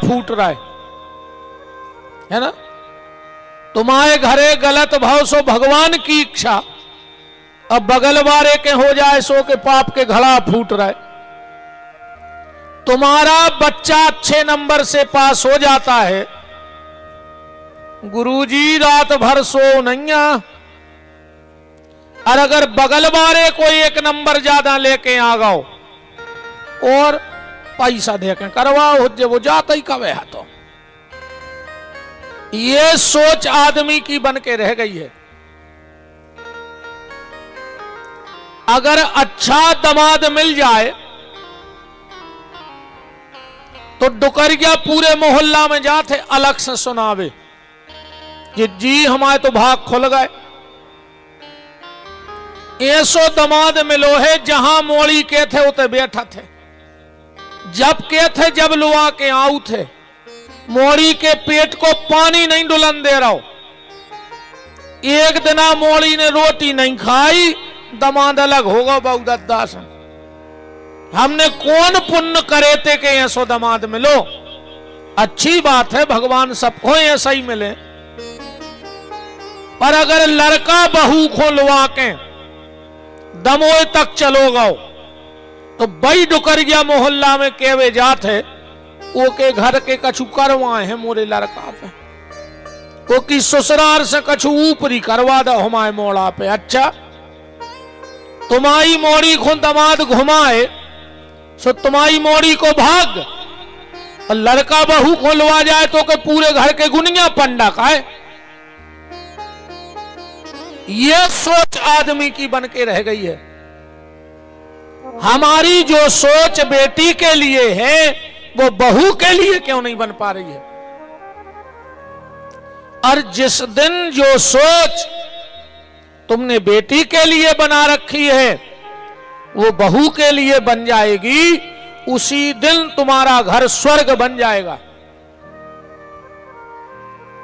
फूट रहा है ना। तुम्हारे घरे गलत भाव सो भगवान की इच्छा, अब बगल वाले के हो जाए सो के पाप के घड़ा फूट रहा है। तुम्हारा बच्चा अच्छे नंबर से पास हो जाता है, गुरुजी रात भर सो नैया, और अगर बगल वाले कोई एक नंबर ज्यादा लेके आ गओ और पैसा देके करवाओ, जब वो जाता ही कवे है। तो ये सोच आदमी की बन के रह गई है। अगर अच्छा दामाद मिल जाए तो डुकरिया पूरे मोहल्ला में जाते अलग से सुनावे कि जी हमारे तो भाग खुल गए। ऐसो दामाद मिलो है जहां मोड़ी के थे उते बैठा थे, जब के थे जब लुआ के आऊ थे, मोड़ी के पेट को पानी नहीं डुलन दे रहा हो। एक दिना मोड़ी ने रोटी नहीं खाई, दामाद अलग होगा बहुदत्ता से। हमने कौन पुण्य करे थे कि ऐसो दामाद मिलो। अच्छी बात है, भगवान सबको ऐसा ही मिले, पर अगर लड़का बहू को लुआ के दमोए तक चलो गो तो बई डुकर गया मोहल्ला में केवे जात है वो के घर के कछु करवाए हैं मोरे लड़का पे, वो की ससुराल से कछु ऊपरी करवा दो हमारे मोड़ा पे। अच्छा तुम्हारी मोड़ी को दामाद घुमाए सो तुम्हारी मोड़ी को भाग, और लड़का बहू को लुआ जाए तो के पूरे घर के गुनिया पंडा का है। ये सोच आदमी की बन के रह गई है। हमारी जो सोच बेटी के लिए है वो बहू के लिए क्यों नहीं बन पा रही है। और जिस दिन जो सोच तुमने बेटी के लिए बना रखी है वो बहू के लिए बन जाएगी, उसी दिन तुम्हारा घर स्वर्ग बन जाएगा।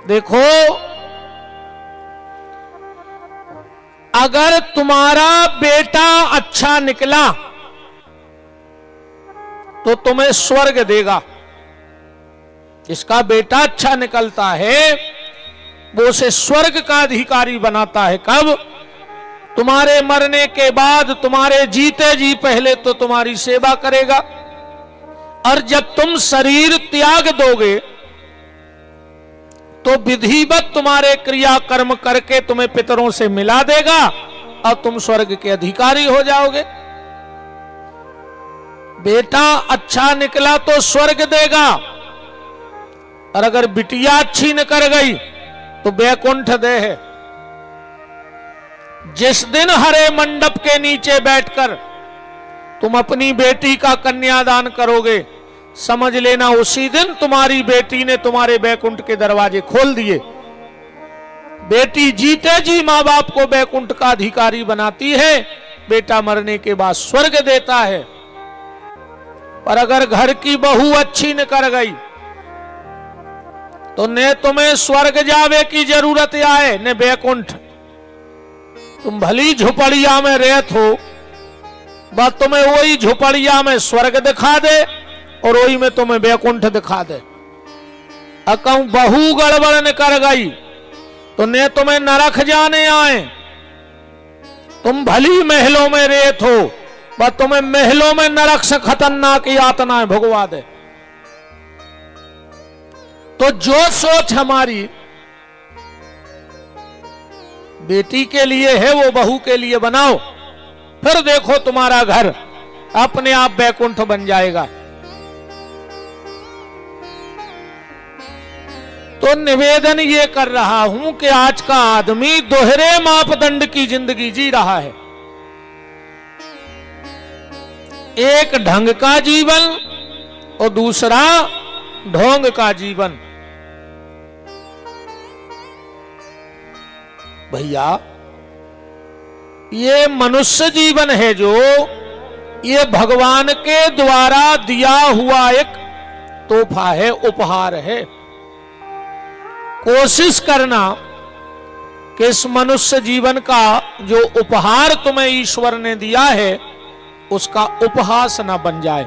देखो, अगर तुम्हारा बेटा अच्छा निकला तो तुम्हें स्वर्ग देगा। जिसका बेटा अच्छा निकलता है वो उसे स्वर्ग का अधिकारी बनाता है। कब? तुम्हारे मरने के बाद, तुम्हारे जीते जी पहले तो तुम्हारी सेवा करेगा, और जब तुम शरीर त्याग दोगे तो विधिवत तुम्हारे क्रियाकर्म करके तुम्हें पितरों से मिला देगा और तुम स्वर्ग के अधिकारी हो जाओगे। बेटा अच्छा निकला तो स्वर्ग देगा, और अगर बिटिया अच्छी निकल गई तो बैकुंठ दे है। जिस दिन हरे मंडप के नीचे बैठकर तुम अपनी बेटी का कन्यादान करोगे, समझ लेना उसी दिन तुम्हारी बेटी ने तुम्हारे बैकुंठ के दरवाजे खोल दिए। बेटी जीते जी मां बाप को बैकुंठ का अधिकारी बनाती है, बेटा मरने के बाद स्वर्ग देता है। पर अगर घर की बहू अच्छी निकल गई तो न तुम्हें स्वर्ग जावे की जरूरत आए न बैकुंठ। तुम भली झुपड़िया में रहत हो, बस तुम्हें वही झुपड़िया में स्वर्ग दिखा दे और वही में तुम्हें बैकुंठ दिखा दे। कहूं बहू गड़बड़ निकल गई तो न तुम्हें नरक जाने आए। तुम भली महलों में रहत हो, बस तुम्हें महलों में नरक से खतरनाक यातनाएं भुगवा दे। तो जो सोच हमारी बेटी के लिए है वो बहू के लिए बनाओ, फिर देखो तुम्हारा घर अपने आप बैकुंठ बन जाएगा। तो निवेदन ये कर रहा हूं कि आज का आदमी दोहरे मापदंड की जिंदगी जी रहा है। एक ढंग का जीवन और दूसरा ढोंग का जीवन। भैया, ये मनुष्य जीवन है जो ये भगवान के द्वारा दिया हुआ एक तोहफा है, उपहार है। कोशिश करना कि इस मनुष्य जीवन का जो उपहार तुम्हें ईश्वर ने दिया है उसका उपहास ना बन जाए,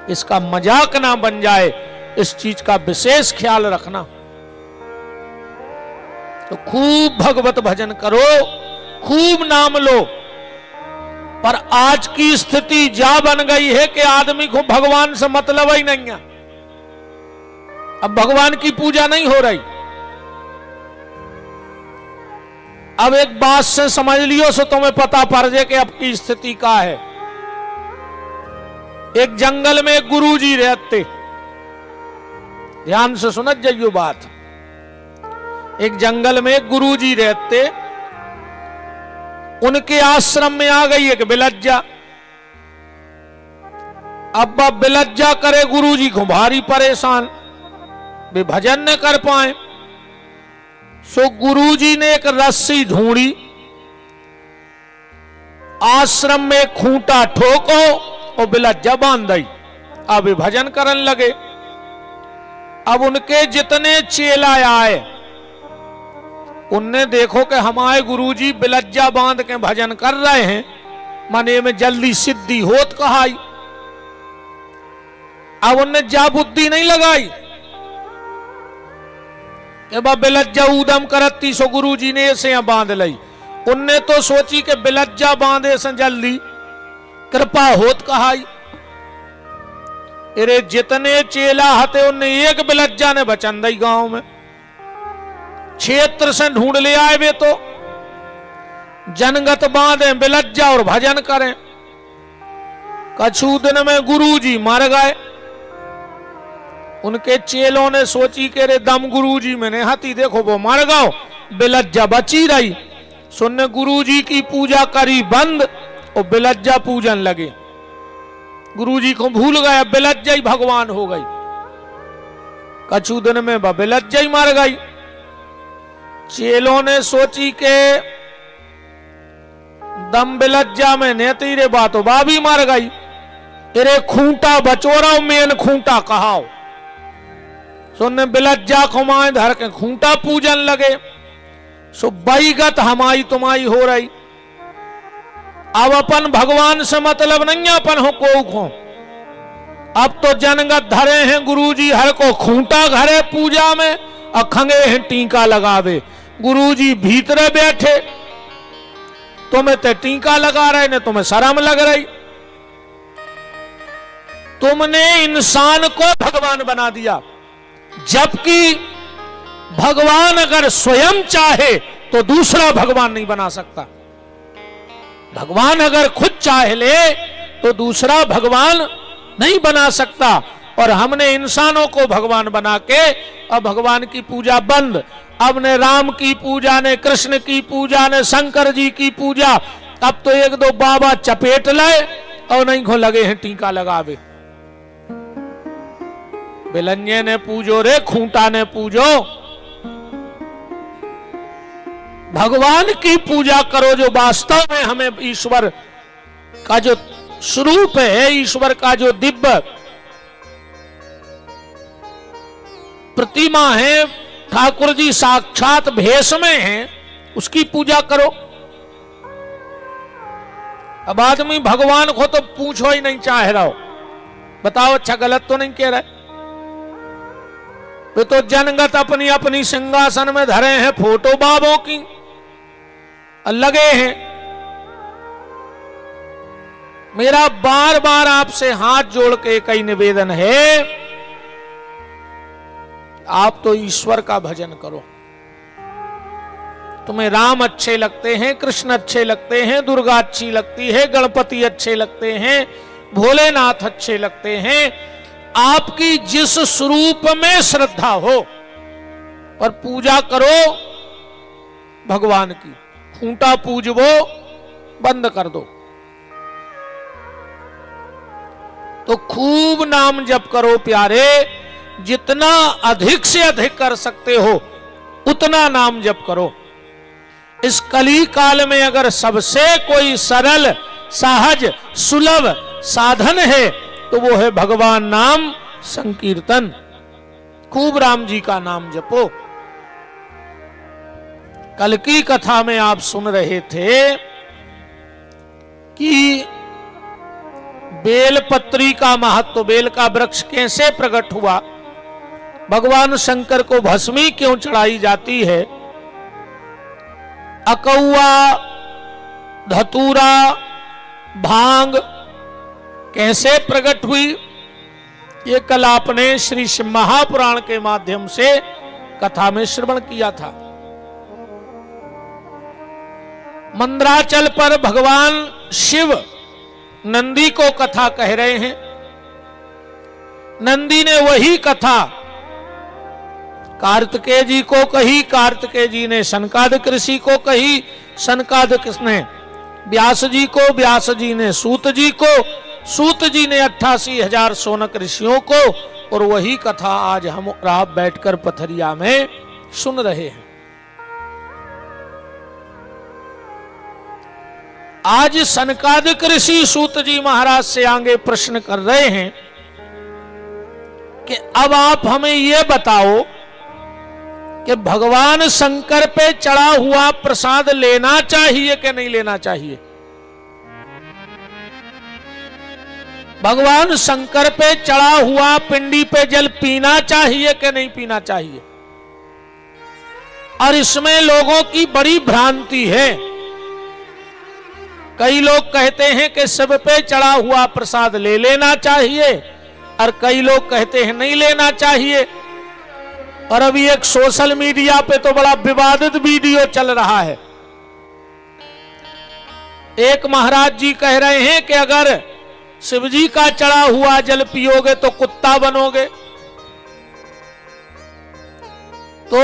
इसका मजाक ना बन जाए, इस चीज का विशेष ख्याल रखना। तो खूब भगवत भजन करो, खूब नाम लो। पर आज की स्थिति जा बन गई है कि आदमी को भगवान से मतलब ही नहीं है। अब भगवान की पूजा नहीं हो रही। अब एक बात से समझ लियो सो तुम्हें पता पड़ जाए कि अब की स्थिति का है। एक जंगल में एक गुरुजी रहते, ध्यान से सुनत जाइयो बात। एक जंगल में एक गुरुजी रहते, उनके आश्रम में आ गई एक बिलज्जा। अब बिलज्जा करे गुरुजी को भारी परेशान, वे भजन न कर पाए। सो गुरुजी ने एक रस्सी ढूंढी, आश्रम में खूंटा ठोको और बिलज्जा बांध दी। अब वे भजन करने लगे। अब उनके जितने चेला आए, उनने देखो कि हमारे गुरुजी बिलज्जा बांध के भजन कर रहे हैं, मने में जल्दी सिद्धि होत कहाई। अब उनने जा बुद्धि नहीं लगाई कि बिलज्जा ऊदम करती, सो गुरुजी ने ऐसे बांध ली। उनने तो सोची कि बिलज्जा बांधे से जल्दी कृपा होत कहाई। अरे जितने चेला हते उनने एक बिलज्जा ने बचन दी। गांव में क्षेत्र से ढूंढ ले आए वे तो जनगत बांधे बिलज्जा और भजन करें। कछु दिन में गुरुजी मर गए। उनके चेलों ने सोची के रे दम गुरुजी मैंने हाथी देखो वो मर गओ, बिलज्जा बची रही। सुनने गुरुजी की पूजा करी बंद और बिलज्जा पूजन लगे। गुरुजी को भूल गए, बिलज्जा ही भगवान हो गई। कछु दिन में बिलज्जा ही मर गई। चेलों ने सोची के दम बिलज्जा में नेती रे बातो बा भी मर गई। अरे खूंटा बचोरा मेन खूंटा कहाओ। सुनने बिलज्जा को माए धर के खूंटा पूजन लगे। सो बैगत हमारी तुम्हारी हो रही। अब अपन भगवान से मतलब नहीं, अपन हो को। अब तो जनगत धरे हैं गुरुजी हर को खूंटा घरे पूजा में, अखंगे हैं टीका लगावे। गुरुजी भीतरे बैठे, तुम्हें ते टीका लगा रहे ने, तुम्हें शर्म लग रही। तुमने इंसान को भगवान बना दिया, जबकि भगवान अगर स्वयं चाहे तो दूसरा भगवान नहीं बना सकता। भगवान अगर खुद चाहे ले तो दूसरा भगवान नहीं बना सकता। और हमने इंसानों को भगवान बना के अब भगवान की पूजा बंद। अब ने राम की पूजा, ने कृष्ण की पूजा, ने शंकर जी की पूजा। अब तो एक दो बाबा चपेट लाए और नहीं को लगे हैं टीका लगावे। बिलन्ये ने पूजो रे, खूंटा ने पूजो। भगवान की पूजा करो जो वास्तव में हमें ईश्वर का जो स्वरूप है, ईश्वर का जो दिव्य प्रतिमा है, ठाकुर जी साक्षात भेष में हैं, उसकी पूजा करो। अब आदमी भगवान को तो पूछो ही नहीं चाह रहा हो। बताओ अच्छा गलत तो नहीं कह रहे? वे तो जनगत अपनी अपनी सिंहासन में धरे हैं फोटो बाबों की लगे हैं। मेरा बार बार आपसे हाथ जोड़ के कई निवेदन है, आप तो ईश्वर का भजन करो। तुम्हें राम अच्छे लगते हैं, कृष्ण अच्छे लगते हैं, दुर्गा अच्छी लगती है, गणपति अच्छे लगते हैं, भोलेनाथ अच्छे लगते हैं। आपकी जिस स्वरूप में श्रद्धा हो पर पूजा करो भगवान की। खूंटा पूजवो बंद कर दो। तो खूब नाम जप करो प्यारे, जितना अधिक से अधिक कर सकते हो उतना नाम जप करो। इस कली काल में अगर सबसे कोई सरल, सहज, सुलभ साधन है तो वो है भगवान नाम संकीर्तन। खूब राम जी का नाम जपो। कल की कथा में आप सुन रहे थे कि बेलपत्री का महत्व, बेल का वृक्ष कैसे प्रकट हुआ। भगवान शंकर को भस्मी क्यों चढ़ाई जाती है? अकौआ, धतूरा, भांग कैसे प्रकट हुई, ये कल आपने श्री शिव महापुराण के माध्यम से कथा में श्रवण किया था। मंदराचल पर भगवान शिव नंदी को कथा कह रहे हैं। नंदी ने वही कथा कार्तिकेय जी को कही, कार्तिकेय जी ने सनकादिक ऋषि को कही, सनकादिक ने व्यास जी को, व्यास जी ने सूत जी को, सूत जी ने 88,000 सोनक ऋषियों को, और वही कथा आज हम और आप बैठकर पथरिया में सुन रहे हैं। आज सनकादिक ऋषि सूत जी महाराज से आगे प्रश्न कर रहे हैं कि अब आप हमें यह बताओ कि भगवान शंकर पे चढ़ा हुआ प्रसाद लेना चाहिए कि नहीं लेना चाहिए? भगवान शंकर पे चढ़ा हुआ पिंडी पे जल पीना चाहिए कि नहीं पीना चाहिए? और इसमें लोगों की बड़ी भ्रांति है। कई लोग कहते हैं कि सब पे चढ़ा हुआ प्रसाद ले लेना चाहिए, और कई लोग कहते हैं नहीं लेना चाहिए। और अभी एक सोशल मीडिया पे तो बड़ा विवादित वीडियो चल रहा है। एक महाराज जी कह रहे हैं कि अगर शिवजी का चढ़ा हुआ जल पियोगे तो कुत्ता बनोगे। तो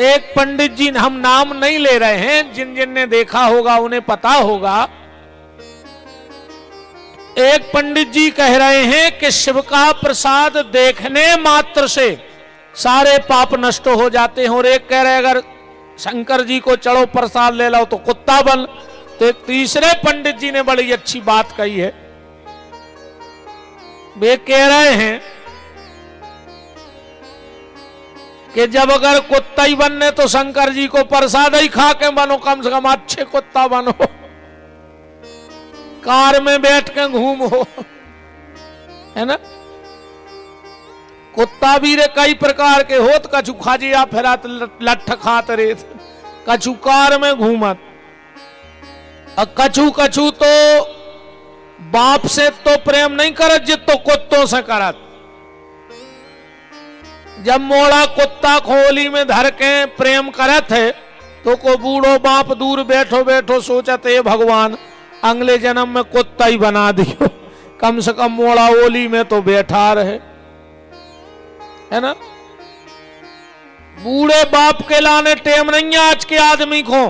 एक पंडित जी, हम नाम नहीं ले रहे हैं, जिन जिन ने देखा होगा उन्हें पता होगा, एक पंडित जी कह रहे हैं कि शिव का प्रसाद देखने मात्र से सारे पाप नष्ट हो जाते हैं, और एक कह रहे अगर शंकर जी को चढ़ो प्रसाद ले लो तो कुत्ता बन। तो एक तीसरे पंडित जी ने बड़ी अच्छी बात कही है। वे कह रहे हैं कि जब अगर कुत्ता ही बनने तो शंकर जी को प्रसाद ही खा के बनो, कम से कम अच्छे कुत्ता बनो, कार में बैठ के घूमो, है ना। कुत्ता भी रे कई प्रकार के होत, कछु खाजिया फिरात लठ खात रे, कछु कार में घूमत, और कछु कछु तो बाप से तो प्रेम नहीं करत जितो कुत्तों से करत। जब मोड़ा कुत्ता खोली में धर के प्रेम करत है तो को बूढ़ो बाप दूर बैठो बैठो सोचत है भगवान अगले जन्म में कुत्ता ही बना दियो, कम से कम मोड़ा ओली में तो बैठा रहे, है ना। बूढ़े बाप के लाने टेम नहीं है आज के आदमी को,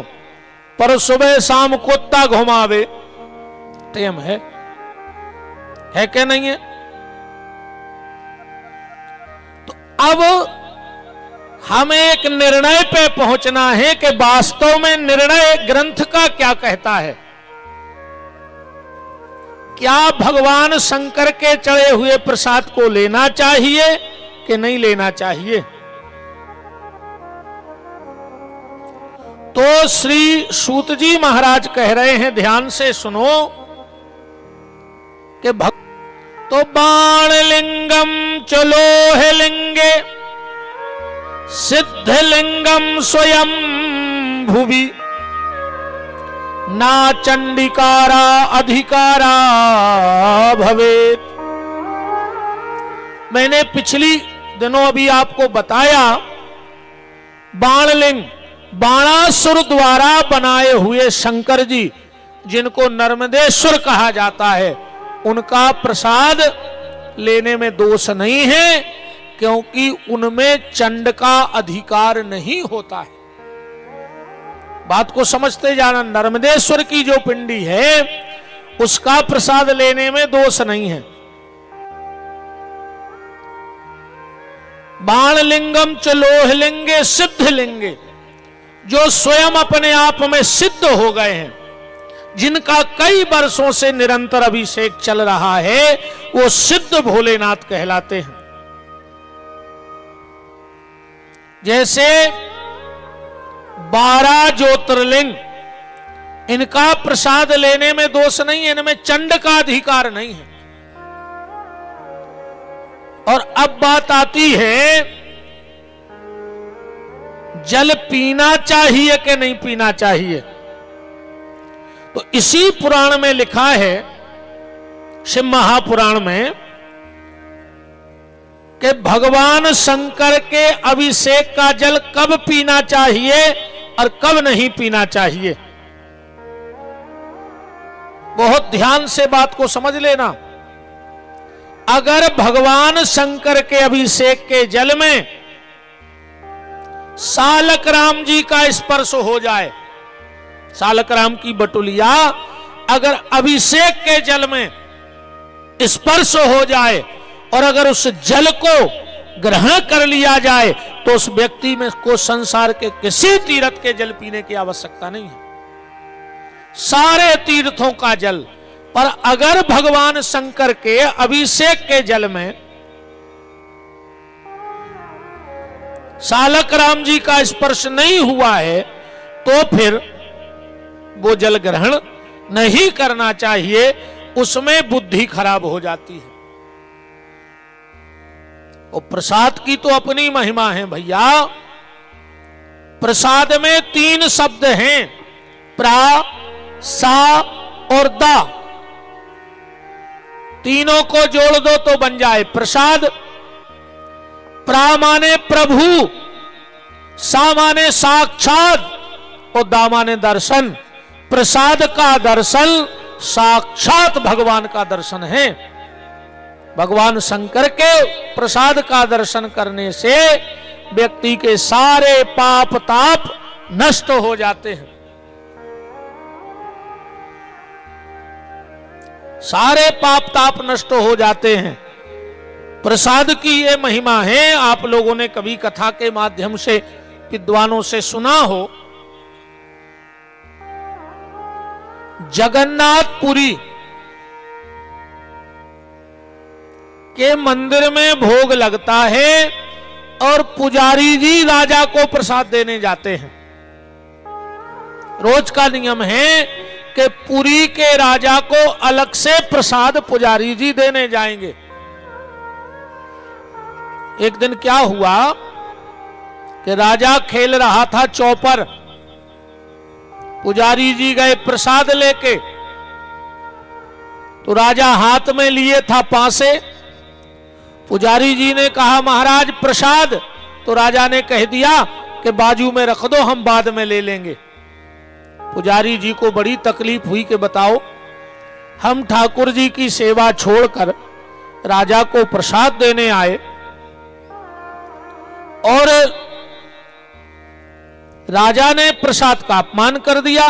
पर सुबह शाम कुत्ता घुमावे टेम है कि नहीं है? तो अब हमें एक निर्णय पे पहुंचना है कि वास्तव में निर्णय ग्रंथ का क्या कहता है। क्या भगवान शंकर के चढ़े हुए प्रसाद को लेना चाहिए कि नहीं लेना चाहिए? तो श्री सूत जी महाराज कह रहे हैं, ध्यान से सुनो कि तो बाण लिंगम चलो है लिंगे सिद्ध लिंगम स्वयं भुवि ना चंडिकारा अधिकारा भवेत। मैंने पिछली दिनों अभी आपको बताया, बाणलिंग बाणासुर द्वारा बनाए हुए शंकर जी, जिनको नर्मदेश्वर कहा जाता है, उनका प्रसाद लेने में दोष नहीं है, क्योंकि उनमें चंड का अधिकार नहीं होता है। बात को समझते जाना, नर्मदेश्वर की जो पिंडी है उसका प्रसाद लेने में दोष नहीं है। बाणलिंगम च लोहलिंगे सिद्ध लिंगे, जो स्वयं अपने आप में सिद्ध हो गए हैं, जिनका कई वर्षों से निरंतर अभिषेक चल रहा है, वो सिद्ध भोलेनाथ कहलाते हैं। जैसे 12 ज्योतिर्लिंग, इनका प्रसाद लेने में दोष नहीं है, इनमें चंड का अधिकार नहीं है। और अब बात आती है, जल पीना चाहिए कि नहीं पीना चाहिए। तो इसी पुराण में लिखा है, शिव महापुराण में, कि भगवान शंकर के अभिषेक का जल कब पीना चाहिए और कब नहीं पीना चाहिए। बहुत ध्यान से बात को समझ लेना। अगर भगवान शंकर के अभिषेक के जल में सालक राम जी का स्पर्श हो जाए, सालक राम की बटुलिया अगर अभिषेक के जल में स्पर्श हो जाए और अगर उस जल को ग्रहण कर लिया जाए तो उस व्यक्ति में को संसार के किसी तीर्थ के जल पीने की आवश्यकता नहीं है, सारे तीर्थों का जल। पर अगर भगवान शंकर के अभिषेक के जल में सालक राम जी का स्पर्श नहीं हुआ है तो फिर वो जल ग्रहण नहीं करना चाहिए, उसमें बुद्धि खराब हो जाती है। और प्रसाद की तो अपनी महिमा है भैया। प्रसाद में 3 शब्द हैं, प्रा, सा और दा। तीनों को जोड़ दो तो बन जाए प्रसाद। प्रा माने प्रभु, सा माने साक्षात और दा माने दर्शन। प्रसाद का दर्शन साक्षात भगवान का दर्शन है। भगवान शंकर के प्रसाद का दर्शन करने से व्यक्ति के सारे पाप ताप नष्ट हो जाते हैं, सारे पाप ताप नष्ट हो जाते हैं। प्रसाद की ये महिमा है। आप लोगों ने कभी कथा के माध्यम से विद्वानों से सुना हो, जगन्नाथपुरी के मंदिर में भोग लगता है और पुजारी जी राजा को प्रसाद देने जाते हैं। रोज का नियम है कि पुरी के राजा को अलग से प्रसाद पुजारी जी देने जाएंगे। एक दिन क्या हुआ कि राजा खेल रहा था चौपर, पुजारी जी गए प्रसाद लेके, तो राजा हाथ में लिए था पासे। पुजारी जी ने कहा महाराज प्रसाद, तो राजा ने कह दिया कि बाजू में रख दो, हम बाद में ले लेंगे। पुजारी जी को बड़ी तकलीफ हुई कि बताओ, हम ठाकुर जी की सेवा छोड़कर राजा को प्रसाद देने आए और राजा ने प्रसाद का अपमान कर दिया।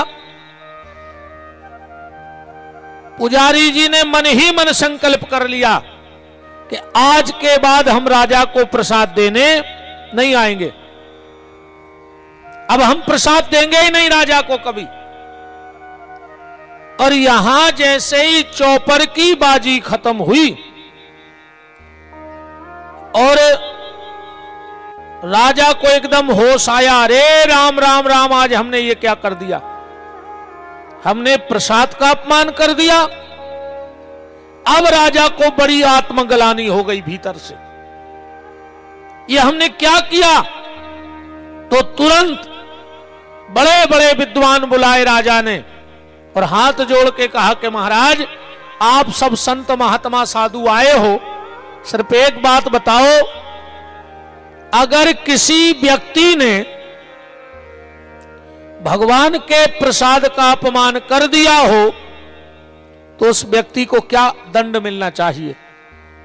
पुजारी जी ने मन ही मन संकल्प कर लिया कि आज के बाद हम राजा को प्रसाद देने नहीं आएंगे, अब हम प्रसाद देंगे ही नहीं राजा को कभी। और यहां जैसे ही चौपर की बाजी खत्म हुई और राजा को एकदम होश आया, अरे राम राम राम, आज हमने ये क्या कर दिया, हमने प्रसाद का अपमान कर दिया। अब राजा को बड़ी आत्मग्लानि हो गई भीतर से, ये हमने क्या किया। तो तुरंत बड़े बड़े विद्वान बुलाए राजा ने और हाथ जोड़ के कहा कि महाराज आप सब संत महात्मा साधु आए हो, सिर्फ एक बात बताओ, अगर किसी व्यक्ति ने भगवान के प्रसाद का अपमान कर दिया हो तो उस व्यक्ति को क्या दंड मिलना चाहिए।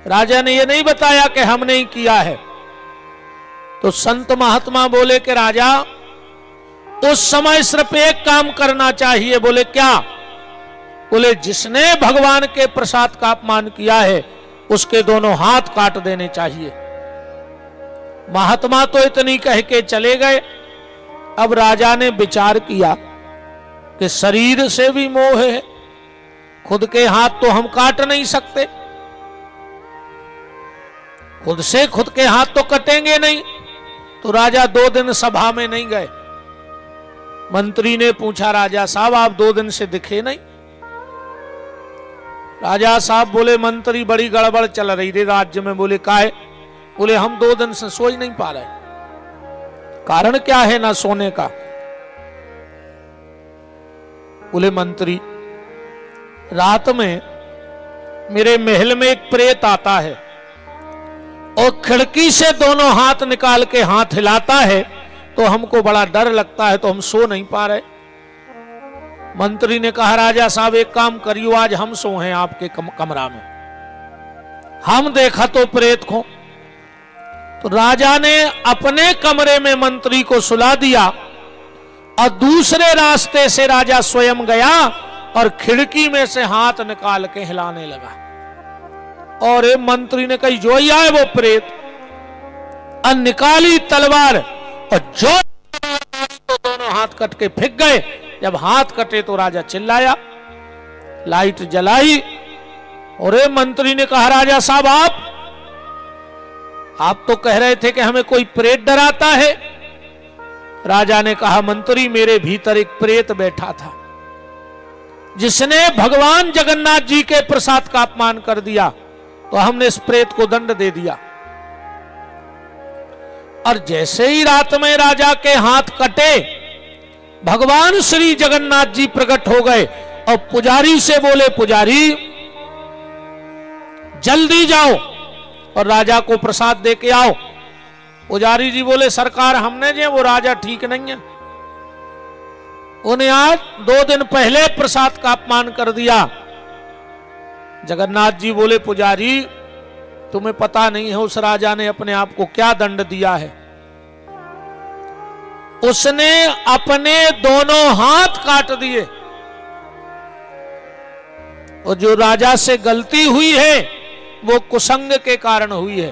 राजा ने यह नहीं बताया कि हमने ही किया है। तो संत महात्मा बोले कि राजा उस समय सिर्फ एक काम करना चाहिए। बोले क्या? बोले जिसने भगवान के प्रसाद का अपमान किया है उसके दोनों हाथ काट देने चाहिए। महात्मा तो इतनी कह के चले गए। अब राजा ने विचार किया कि शरीर से भी मोह है, खुद के हाथ तो हम काट नहीं सकते, खुद से खुद के हाथ तो कटेंगे नहीं। तो राजा 2 दिन सभा में नहीं गए। मंत्री ने पूछा राजा साहब आप 2 दिन से दिखे नहीं। राजा साहब बोले मंत्री बड़ी गड़बड़ चल रही थी राज्य में। बोले काहे? बोले हम 2 दिन से सो ही नहीं पा रहे। कारण क्या है ना सोने का? बोले मंत्री रात में मेरे महल में एक प्रेत आता है और खिड़की से दोनों हाथ निकाल के हाथ हिलाता है तो हमको बड़ा डर लगता है, तो हम सो नहीं पा रहे। मंत्री ने कहा राजा साहब एक काम करियो, आज हम सो हैं आपके कमरा में, हम देखा तो प्रेत को। तो राजा ने अपने कमरे में मंत्री को सुला दिया और दूसरे रास्ते से राजा स्वयं गया और खिड़की में से हाथ निकाल के हिलाने लगा। और मंत्री ने कही जो ही आए वो प्रेत, और निकाली तलवार और जो तो दोनों हाथ कट के फेंक गए। जब हाथ कटे तो राजा चिल्लाया, लाइट जलाई और मंत्री ने कहा राजा साहब आप तो कह रहे थे कि हमें कोई प्रेत डराता है। राजा ने कहा मंत्री मेरे भीतर एक प्रेत बैठा था जिसने भगवान जगन्नाथ जी के प्रसाद का अपमान कर दिया, तो हमने इस प्रेत को दंड दे दिया। और जैसे ही रात में राजा के हाथ कटे भगवान श्री जगन्नाथ जी प्रकट हो गए और पुजारी से बोले पुजारी जल्दी जाओ और राजा को प्रसाद दे के आओ। पुजारी जी बोले सरकार हमने जो वो राजा ठीक नहीं है, उन्हें आज 2 दिन पहले प्रसाद का अपमान कर दिया। जगन्नाथ जी बोले पुजारी तुम्हें पता नहीं है उस राजा ने अपने आप को क्या दंड दिया है। उसने अपने दोनों हाथ काट दिए और जो राजा से गलती हुई है वो कुसंग के कारण हुई है।